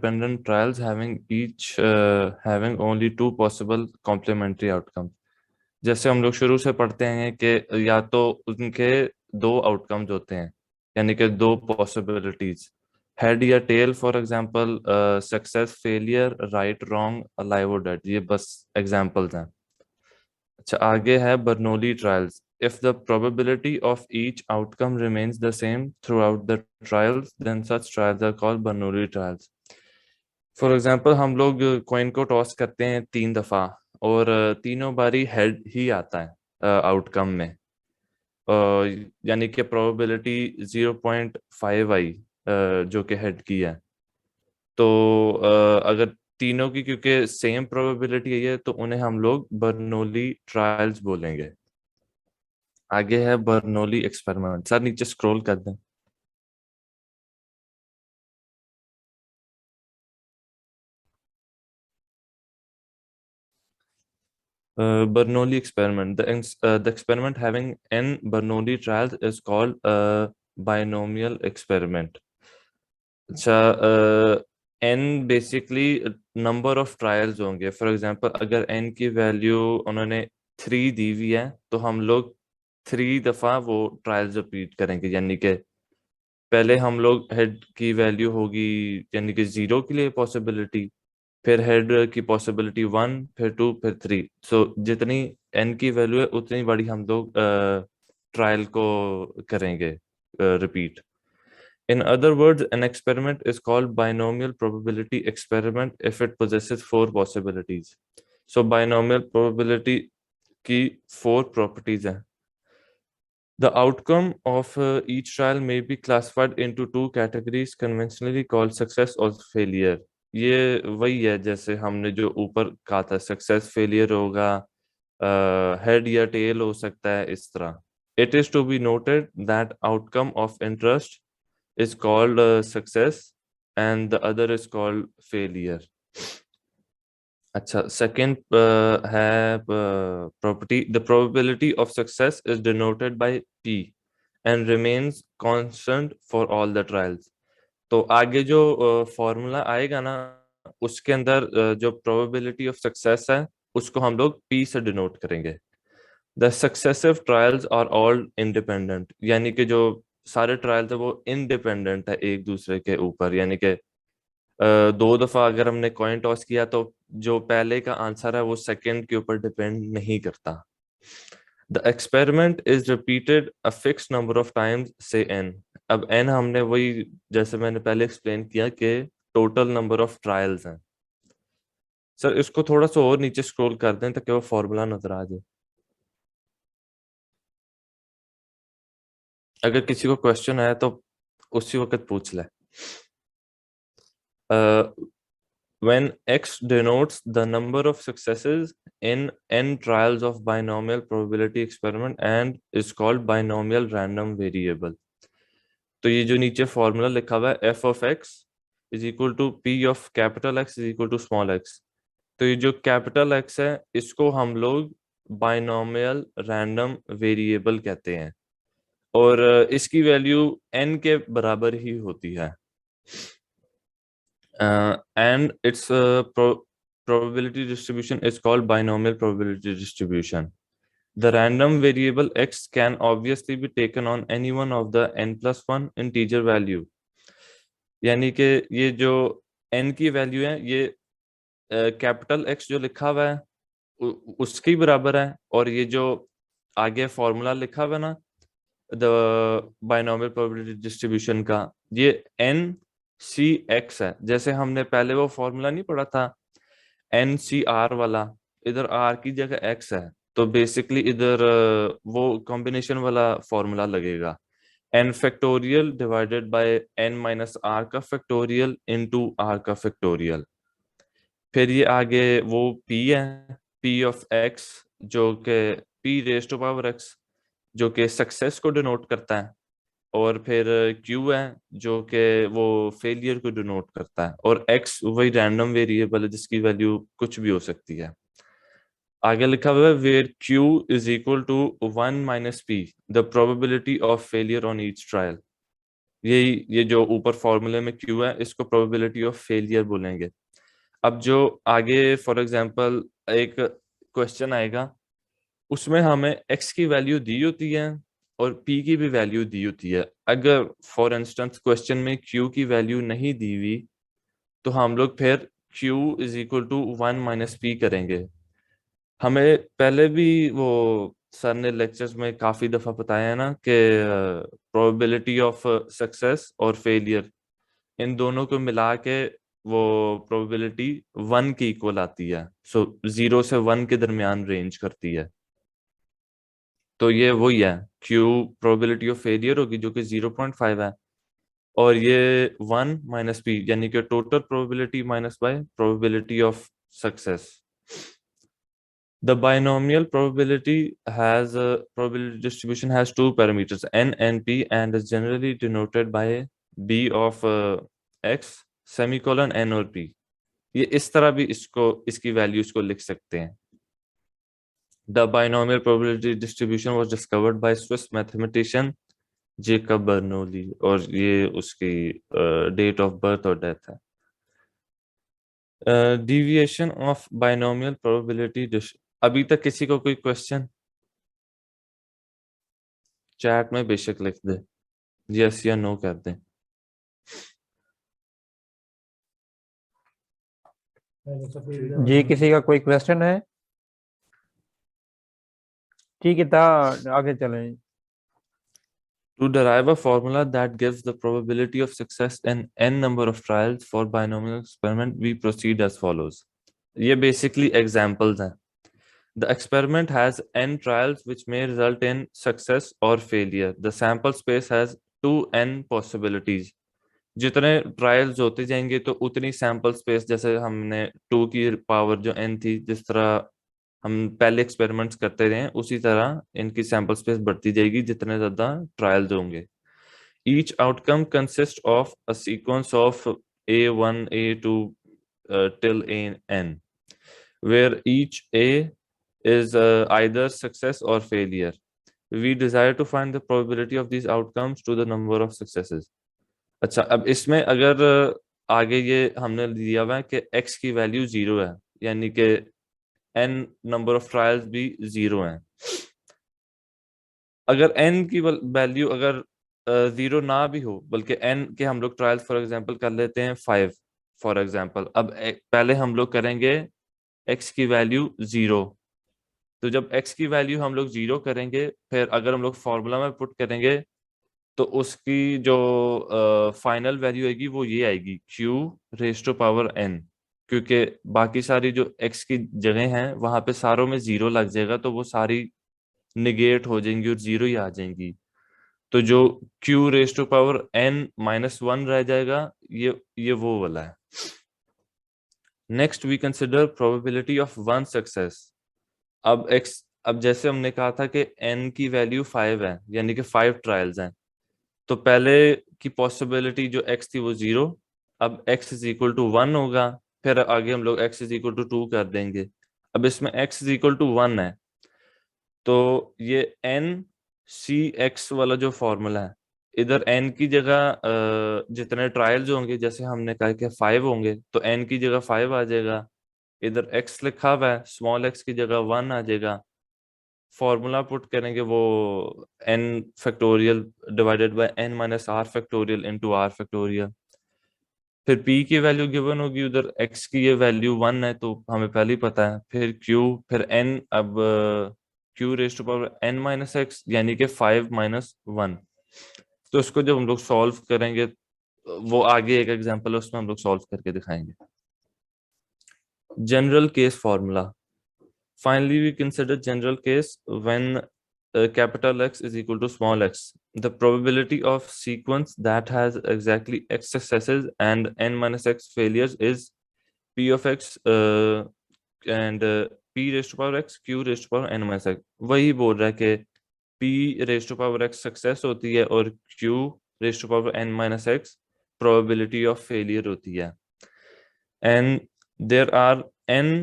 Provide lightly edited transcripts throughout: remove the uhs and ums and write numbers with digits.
independent trials having each having only two possible complementary outcomes. जैसे हम लोग शुरू से पढ़ते हैं कि या तो उनके दो आउटकम्स होते हैं, यानी कि दो पॉसिबिलिटीज, हेड या tail, for example success, failure, right, wrong, alive और डेड। ये बस एग्जांपल्स हैं। अच्छा, आगे है Bernoulli trials. If the probability of each outcome remains the same throughout the trials, then such trials are called Bernoulli trials. For example, हम लोग coin को टॉस करते हैं 3 दफा और तीनों बारी हेड ही आता है आउटकम में, यानी कि प्रोबेबिलिटी 0.5 आई जो कि हेड की है। तो अगर तीनों की क्योंकि सेम प्रोबेबिलिटी है तो उन्हें हम लोग बर्नौली ट्रायल्स बोलेंगे। आगे है बर्नौली एक्सपेरिमेंट। सर नीचे स्क्रॉल कर दें। Bernoulli experiment. The experiment having n Bernoulli trials is called a binomial experiment. अच्छा, n basically number of trials होंगे। फॉर एग्जांपल, अगर n की वैल्यू उन्होंने 3 दी हुई है तो हम लोग 3 दफा वो ट्रायल्स रिपीट करेंगे, यानी कि पहले हम लोग हेड की वैल्यू होगी यानी कि 0 के लिए पॉसिबिलिटी, फिर हेड की पॉसिबिलिटी 1, फिर 2, फिर 3। सो जितनी n की वैल्यू है उतनी बड़ी हम लोग ट्रायल को करेंगे repeat. In other words, an experiment is called binomial probability experiment if it possesses 4 possibilities. So binomial probability की 4 properties हैं। The outcome of each trial may be classified into 2 categories conventionally called success or failure. ये वही है जैसे हमने जो ऊपर कहा था, सक्सेस, फेलियर होगा, हेड या टेल हो सकता है, इस तरह। It is to be noted that outcome of interest is called success and the other is called failure. अच्छा, सेकेंड है property. The probability of success is denoted by P and remains constant for all the trials. तो आगे जो formula आएगा ना, उसके अंदर जो प्रोबेबिलिटी ऑफ सक्सेस है उसको हम लोग P से डिनोट करेंगे। The successive trials are all independent, यानी कि जो सारे ट्रायल्स है वो इंडिपेंडेंट है एक दूसरे के ऊपर, यानी कि 2 दफा अगर हमने कॉइन टॉस किया तो जो पहले का आंसर है वो सेकंड के ऊपर डिपेंड नहीं करता। The experiment is repeated a fix number of times से n। अब n हमने वही जैसे मैंने पहले एक्सप्लेन किया कि टोटल नंबर ऑफ ट्रायल्स हैं। सर इसको थोड़ा सा और नीचे स्क्रॉल कर दें ताकि वो फॉर्मूला नजर आ जाए। अगर किसी को क्वेश्चन है तो उसी वक्त पूछ ले। When x denotes the number of successes in n trials of binomial probability experiment and is called binomial random variable. तो ये जो नीचे फॉर्मूला लिखा हुआ है f of x is equal to p of capital X is equal to small x, तो ये जो कैपिटल X है इसको हम लोग बाइनोमियल रैंडम वेरिएबल कहते हैं और इसकी वैल्यू n के बराबर ही होती है। And its probability distribution is called binomial probability distribution. The random variable x can obviously be taken on any one of the n+1 integer value. यानी कि ये जो n की वैल्यू है ये कैपिटल X जो लिखा हुआ है उसके बराबर है, और ये जो आगे फॉर्मूला लिखा हुआ है ना द बाइनोमियल प्रोबेबिलिटी डिस्ट्रीब्यूशन का, ये NCX है। जैसे हमने पहले वो फॉर्मूला नहीं पढ़ा था NCR वाला, इधर R की जगह X है, तो बेसिकली इधर वो कॉम्बिनेशन वाला फॉर्मूला लगेगा, n factorial divided by n minus R का फैक्टोरियल इनटू R का फैक्टोरियल। फिर ये आगे वो P है, P ऑफ X जो कि P raise to power X जो कि सक्सेस को डिनोट करता है, और फिर Q है जो कि वो फेलियर को डिनोट करता है, और X वही रैंडम वेरिएबल है जिसकी वैल्यू कुछ भी हो सकती है। आगे लिखा हुआ है where Q is equal to 1 minus P the probability of failure on each trial. ये जो ऊपर फॉर्मूले में क्यू है इसको प्रोबेबिलिटी ऑफ फेलियर बोलेंगे। अब जो आगे फॉर एग्जांपल एक क्वेश्चन आएगा, उसमें हमें x की वैल्यू दी होती है और p की भी वैल्यू दी होती है। अगर फॉर इंस्टेंस क्वेश्चन में q की वैल्यू नहीं दी हुई तो हम लोग फिर q is equal to 1 minus P करेंगे। हमें पहले भी वो सर ने लेक्चर्स में काफी दफा बताया है ना कि प्रोबेबिलिटी ऑफ सक्सेस और फेलियर, इन दोनों को मिला के वो प्रोबेबिलिटी 1 की इक्वल आती है। सो 0 से 1 के दरमियान रेंज करती है। तो ये वही है, क्यू प्रोबेबिलिटी ऑफ फेलियर होगी जो कि 0.5 है, और ये 1 माइनस पी यानी कि total probability minus y probability of success. The binomial probability distribution has two parameters n and p and is generally denoted by b of x semicolon n और p। ये इस तरह भी इसकी वैल्यूज को लिख सकते हैं। The binomial probability distribution was discovered by Swiss mathematician Jacob Bernoulli, और ये उसकी डेट ऑफ बर्थ और डेथ है। Deviation of binomial probability. अभी तक किसी को कोई क्वेश्चन? चैट में बेशक लिख दे, यस या नो कर दें। जी किसी का कोई क्वेश्चन है? ठीक है, था आगे चलें। To derive a formula that gives the probability of success in n number of trials for binomial experiment, we proceed as follows. ये basically examples हैं. The experiment has n trials which may result in success or failure. The sample space has 2n possibilities. जितने trials होते जाएंगे तो उतनी sample space, जैसे हमने 2 की पावर जो n थी, जिस तरह हम पहले एक्सपेरिमेंट्स करते रहे उसी तरह इनकी सैंपल स्पेस बढ़ती जाएगी जितने ज्यादा ट्रायल्स होंगे। Each outcome consist of a sequence of A1 A2 till n where each A is either success or failure. We desire to find the probability of these outcomes to the number of successes. अच्छा, अब इसमें अगर आगे ये हमने दिया हुआ है कि x की वैल्यू 0 है, यानी कि n नंबर ऑफ ट्रायल्स भी 0 हैं। अगर n की वैल्यू अगर 0 ना भी हो, बल्कि n के हम लोग ट्रायल्स फॉर एग्जांपल कर लेते हैं 5 फॉर एग्जांपल। अब पहले हम लोग करेंगे x की वैल्यू 0। तो जब x की वैल्यू हम लोग 0 करेंगे, फिर अगर हम लोग फॉर्मूला में पुट करेंगे तो उसकी जो फाइनल वैल्यू आएगी वो ये आएगी q raise to power n, क्योंकि बाकी सारी जो x की जगह हैं वहां पे सारों में 0 लग जाएगा तो वो सारी निगेट हो जाएंगी और 0 ही आ जाएंगी। तो जो q raise to power n minus 1 रह जाएगा, ये वो वाला है। Next we consider probability of one success. अब जैसे हमने कहा था कि n की वैल्यू 5 है, यानी कि 5 ट्रायल्स हैं, तो पहले की पॉसिबिलिटी जो x थी वो 0। अब x इज इक्वल टू 1 होगा, फिर आगे हम लोग x इज इक्वल टू 2 कर देंगे। अब इसमें x इज इक्वल टू 1 है, तो ये n c x वाला जो फॉर्मूला है, इधर n की जगह जितने ट्रायल्स होंगे, जैसे हमने कहा कि 5 होंगे, तो n की जगह 5 आ जाएगा। इधर x लिखा हुआ है, स्मॉल x की जगह 1 आ जाएगा। फॉर्मूला पुट करेंगे वो n factorial divided by n minus r factorial into r factorial. फिर p की वैल्यू गिवन होगी, उधर x की ये वैल्यू 1 है तो हमें पहले ही पता है। फिर q, फिर n, अब q raise to power n minus x यानी कि 5 माइनस 1। तो इसको जब हम लोग सॉल्व करेंगे, वो आगे एक एग्जांपल है उसमें हम लोग सॉल्व करके दिखाएंगे। General case formula. Finally, we consider general case when capital X is equal to small x. The probability of sequence that has exactly x successes and n minus x failures is p of x and p raised to power x q raised to power n minus x। वही बोल रहा है कि p raised to power x success होती है और q raised to power n minus x probability of failure होती है। And there are n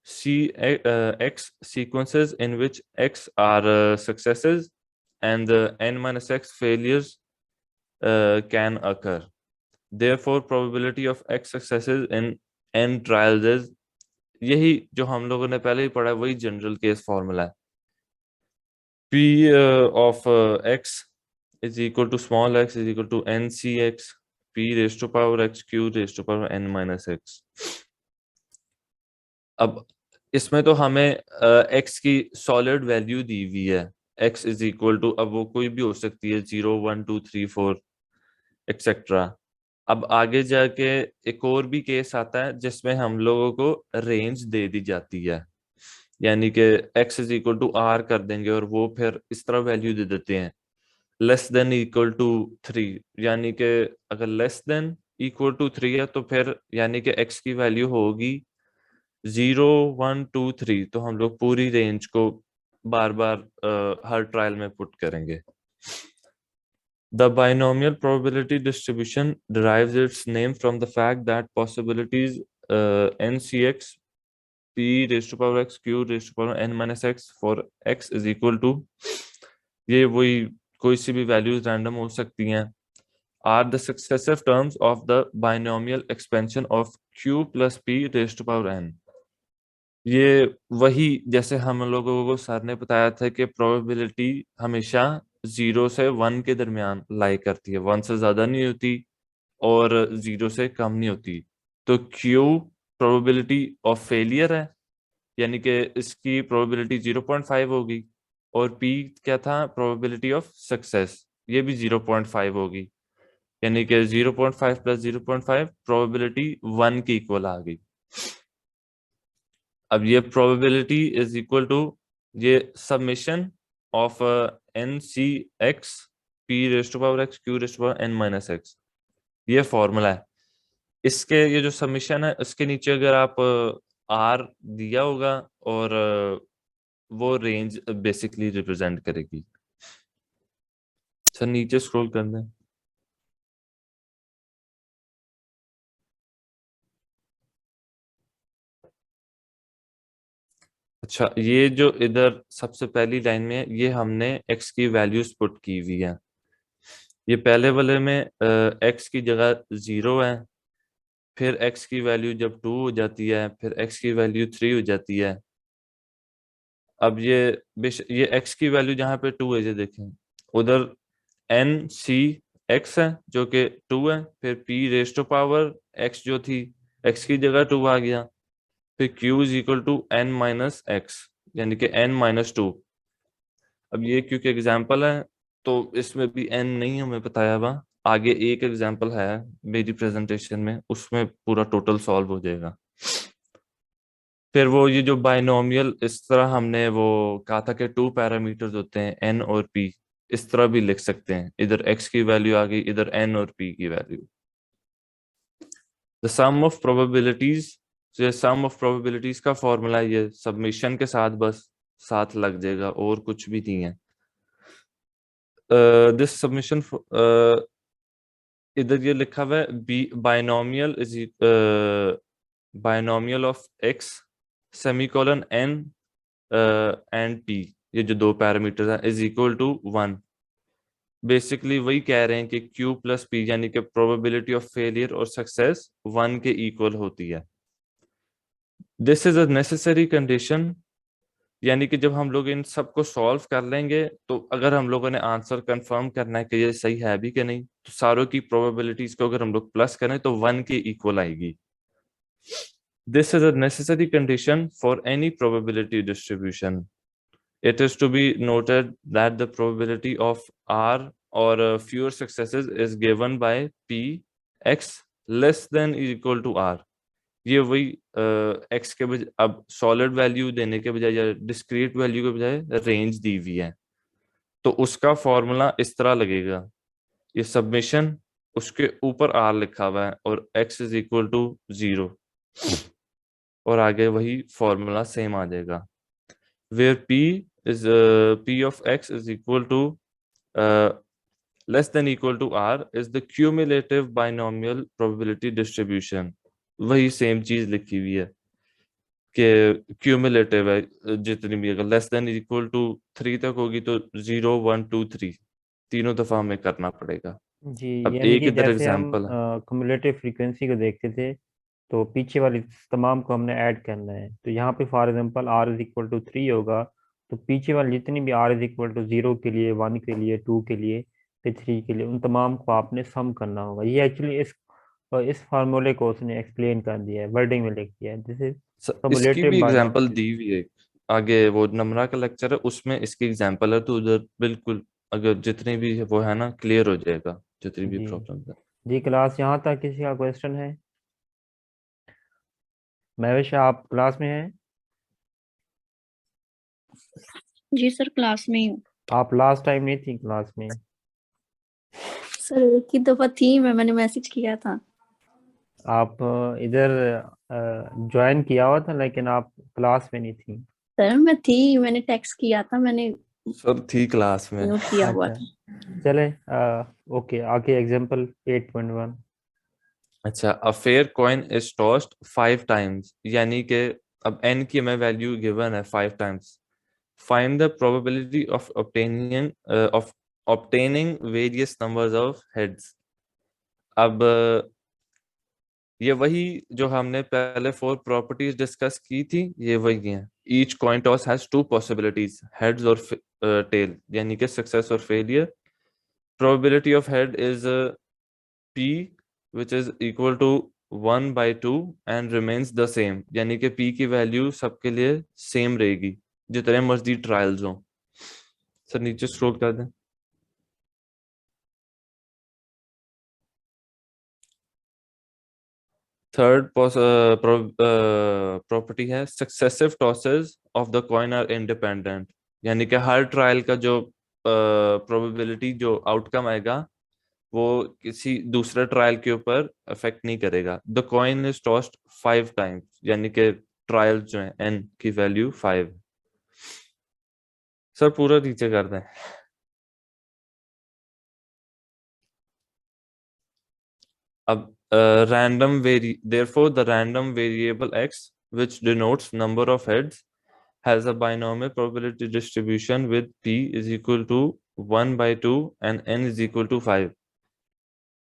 x sequences in which x are successes and n minus x failures can occur. Therefore, probability of X successes in n trials is, यही जो हम लोगों ने पहले ही पढ़ा है, वही जनरल केस फॉर्मूला है. P of X is equal to small x is equal to NCX P raised to power X Q raised to power n minus X. अब इसमें तो हमें x की सॉलिड वैल्यू दी हुई है. x इज इक्वल टू, अब वो कोई भी हो सकती है, 0 1 2 3 4 एक्सेट्रा. अब आगे जाके एक और भी केस आता है जिसमें हम लोगों को रेंज दे दी जाती है, यानी कि x is equal to r कर देंगे और वो फिर इस तरह वैल्यू दे देते हैं लेस देन इक्वल टू 3, यानी कि अगर लेस देन इक्वल टू 3 है तो फिर यानी कि x की वैल्यू होगी 0 1 2 3. तो हम लोग पूरी रेंज को बार बार हर ट्रायल में पुट करेंगे. The binomial probability distribution derives its name from the fact that possibilities NCX P raised to power X Q raised to power n minus X for X is equal to, ये वही कोई सी भी values random हो सकती हैं, are the successive terms of the binomial expansion of Q plus P raised to power n. ये वही जैसे हम लोगों को सर ने बताया था कि प्रोबेबिलिटी हमेशा 0 से 1 के दरमियान लाई करती है, 1 से ज्यादा नहीं होती और 0 से कम नहीं होती. तो Q प्रोबेबिलिटी ऑफ फेलियर है, यानी कि इसकी प्रोबेबिलिटी 0.5 होगी, और P क्या था, प्रोबेबिलिटी ऑफ सक्सेस, ये भी 0.5 होगी, यानी कि 0.5 प्लस 0.5 प्रोबेबिलिटी 1 की इक्वल आ गई. अब ये प्रोबेबिलिटी इज इक्वल टू ये summation of n C x p raise to power x q raise to power n minus x, ये फॉर्मूला है. इसके ये जो समेशन है उसके नीचे अगर आप आर दिया होगा और वो रेंज बेसिकली रिप्रेजेंट करेगी. सर नीचे स्क्रॉल कर दें. अच्छा, ये जो इधर सबसे पहली लाइन में है, ये हमने x की वैल्यूज पुट की हुई है. ये पहले वाले में x की जगह 0 है, फिर x की वैल्यू जब 2 हो जाती है, फिर x की वैल्यू 3 हो जाती है. अब ये x की वैल्यू जहाँ पे 2 है, ये देखें उधर n c x है जो कि 2 है, फिर p raise to power x जो थी x की जगह 2 आ गया, फिर q is equal to n minus x यानी कि n माइनस 2. अब ये क्योंकि एग्जाम्पल है तो इसमें भी n नहीं हमें बताया हुआ, आगे एक एग्जाम्पल है मेरी प्रेजेंटेशन में, उसमें पूरा टोटल सॉल्व हो जाएगा. फिर वो ये जो बाइनोमियल, इस तरह हमने वो कहा था कि 2 पैरामीटर्स होते हैं n और p, इस तरह भी लिख सकते हैं, इधर x की वैल्यू आ गई, इधर n और p की वैल्यू. द सम ऑफ प्रोबेबिलिटीज, ये सम ऑफ प्रोबेबिलिटीज का फॉर्मूला ये सबमिशन के साथ बस साथ लग जाएगा, और कुछ भी नहीं है. दिस सबमिशन, इधर ये लिखा हुआ है binomial is binomial of x semicolon n and p, ये जो 2 पैरामीटर्स हैं, इज इक्वल टू 1. बेसिकली वही कह रहे हैं कि q प्लस p यानी कि प्रोबेबिलिटी ऑफ फेलियर और सक्सेस 1 के इक्वल होती है. This is a necessary condition, यानी कि जब हम लोग इन सबको सॉल्व कर लेंगे तो अगर हम लोगों ने आंसर कंफर्म करना है कि ये सही है भी कि नहीं, तो सारों की प्रोबेबिलिटीज को अगर हम लोग प्लस करें तो 1 के इक्वल आएगी. This is a necessary condition for any probability distribution. It is to be noted that the probability of R or fewer successes is given by P x less than or equal to R. ये वही x के बजाय अब solid value देने के बजाय या discrete value के बजाय रेंज दी हुई है, तो उसका फॉर्मूला इस तरह लगेगा, ये सबमिशन उसके ऊपर R लिखा हुआ है और x इज इक्वल टू 0, और आगे वही फॉर्मूला सेम आ जाएगा, where P is P of x is equal to less than equal to R is the cumulative binomial probability distribution. वही सेम चीज लिखी हुई है कि क्यूमुलेटिव है, जितनी भी अगर लेस देन इक्वल टू 3 तक होगी तो 0 1 2 3 तीनों दफा हमें करना पड़ेगा. जी, अब यानी एक कि इधर जैसे हम एग्जांपल है। क्युमुलेटिव फ्रीक्वेंसी को देखते थे, तो पीछे वाली तमाम को हमने ऐड करना है। तो यहाँ पे for example r is equal to 3 होगा, तो पीछे वाली जितनी भी आर इज इक्वल टू 0 के लिए, 1 के लिए, 2 के लिए, फिर 3 के लिए, उन तमाम को आपने सम करना होगा। ये एक्चुअली इस फार्मूले को उसने एक्सप्लेन कर दिया है, वर्डिंग में लिख दिया है। दिस इज इसकी क्युमुलेटिव भी एग्जांपल बायनॉमिनल। दी हुई है आगे, वो नमरा का लेक्चर है उसमें इसकी एग्जांपल है, तो उधर बिल्कुल अगर जितनी भी वो है ना क्लियर हो जाएगा जितनी भी जी प्रॉब्लम है। जी, क्लास यहाँ तक किसी का क्वेश्चन है? महविश, आप क्लास में हैं? जी सर, क्लास में ही हूँ। आप लास्ट टाइम नहीं थी क्लास में? सर एक ही दफा थी, मैंने मैसेज किया था। आप इधर ज्वाइन किया हुआ था, लेकिन आप क्लास में नहीं थी। सर मैं थी, मैंने टेक्स्ट किया था, मैंने सब थी क्लास में। म्यूट किया हुआ अच्छा, था। चले। ओके, आगे एग्जांपल 8.1। अच्छा, a fair coin is tossed 5 times, यानी कि अब n की हमें वैल्यू गिवन है 5 times. Find the probability of obtaining various numbers of heads. अब ये वही जो हमने पहले 4 प्रॉपर्टीज डिस्कस की थी, ये वही है। Each coin toss has 2 possibilities, heads और टेल, यानी कि सक्सेस और failure. Probability of head is p which is equal to 1/2 and remains the same, यानी कि p की वैल्यू सबके लिए सेम रहेगी जितने मर्जी ट्रायल्स हों। सर नीचे स्क्रॉल कर दें। थर्ड प्रॉपर्टी है successive tosses of the coin are independent, यानी कि हर ट्रायल का जो प्रोबेबिलिटी जो आउटकम आएगा वो किसी दूसरे ट्रायल के ऊपर अफेक्ट नहीं करेगा। The coin is tossed 5 times, यानी कि ट्रायल जो है n की वैल्यू 5। सर पूरा नीचे कर दें। अब random therefore the random variable x which denotes number of heads has a binomial probability distribution with p is equal to 1/2 and n is equal to 5।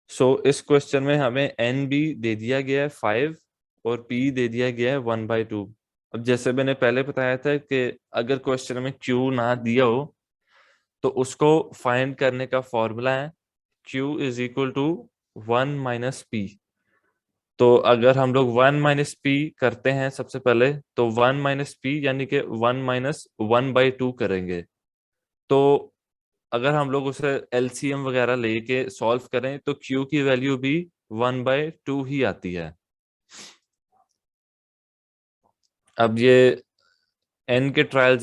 सो इस क्वेश्चन में हमें n भी दे दिया गया है 5 और p दे दिया गया है 1/2। अब जैसे मैंने पहले बताया था कि अगर क्वेश्चन में q ना दिया हो तो उसको फाइंड करने का फॉर्मूला है q is equal to 1 - p। तो अगर हम लोग 1 - p करते हैं सबसे पहले, तो 1 - p यानी कि 1 - 1/2 करेंगे। तो अगर हम लोग उसे एलसीएम वगैरह लेके सॉल्व करें तो Q की वैल्यू भी 1/2 ही आती है। अब ये n के ट्रायल्स